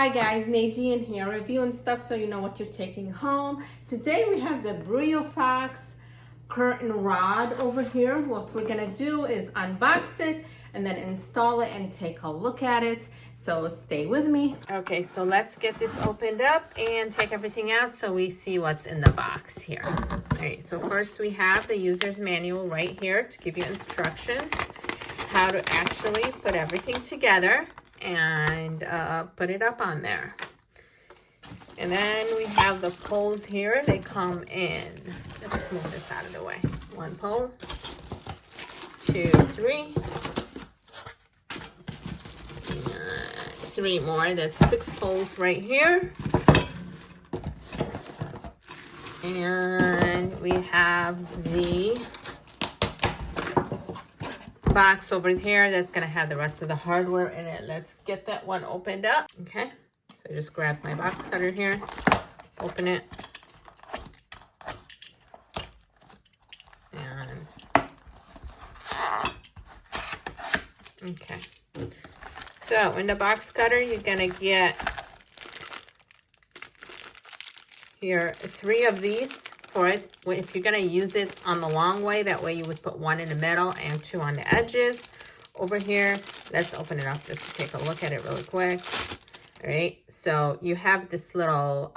Hi guys, Nadine here, reviewing stuff so you know what you're taking home. Today we have the Briofox curtain rod over here. What we're gonna do is unbox it and then install it and take a look at it. So stay with me. Okay, so let's get this opened up and take everything out so we see what's in the box here. All right, so first we have the user's manual right here to give you instructions how to actually put everything together and put it up on there. And then we have the poles here. They come in. Let's move this out of the way. One pole, 2, 3, and 3 more. That's 6 poles right here. And we have the box over here that's gonna have the rest of the hardware in it. Let's get that one opened up. Okay, so just grab my box cutter here, open it, and okay. So in the box cutter, you're gonna get here 3 of these for it. If you're gonna use it on the long way, that way you would put 1 in the middle and 2 on the edges. Over here, let's open it up just to take a look at it really quick. All right, so you have this little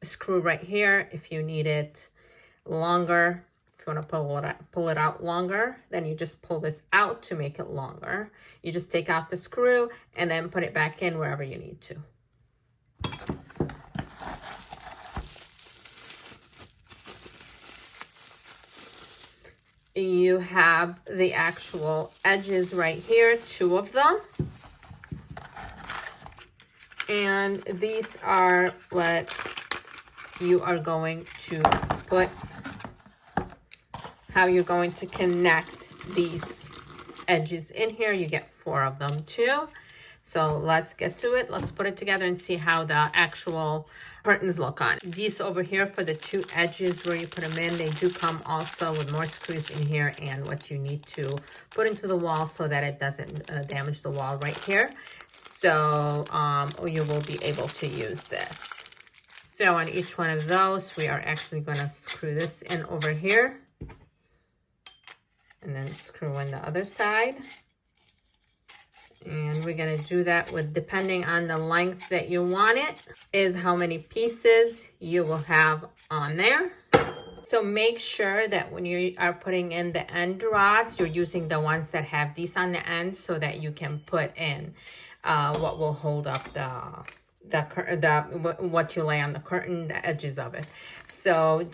screw right here. If you need it longer, if you want to pull it out longer, then you just pull this out to make it longer. You just take out the screw and then put it back in wherever you need to. You have the actual edges right here, 2 of them. And these are what you are going to put, how you're going to connect these edges in here. You get 4 of them too. So let's get to it. Let's put it together and see how the actual curtains look on. These over here for the 2 edges where you put them in, they do come also with more screws in here and what you need to put into the wall so that it doesn't damage the wall right here. So you will be able to use this. So on each one of those, we are actually going to screw this in over here and then screw in the other side. And we're going to do that with, depending on the length that you want it, is how many pieces you will have on there. So make sure that when you are putting in the end rods, you're using the ones that have these on the end so that you can put in what will hold up what you lay on the curtain, the edges of it. So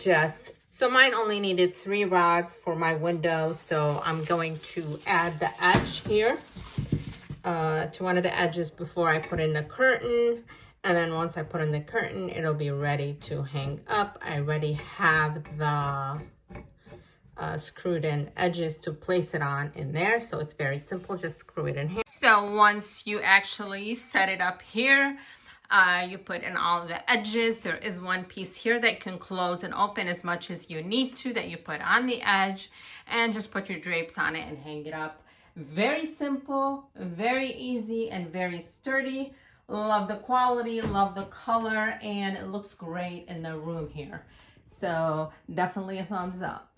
mine only needed 3 rods for my window, so I'm going to add the edge here to one of the edges before I put in the curtain. And then once I put in the curtain, it'll be ready to hang up. I already have the screwed in edges to place it on in there. So it's very simple, just screw it in here. So once you actually set it up here, you put in all of the edges. There is one piece here that can close and open as much as you need to, that you put on the edge, and just put your drapes on it and hang it up. Very simple, very easy, and very sturdy. Love the quality, love the color, and it looks great in the room here. So definitely a thumbs up.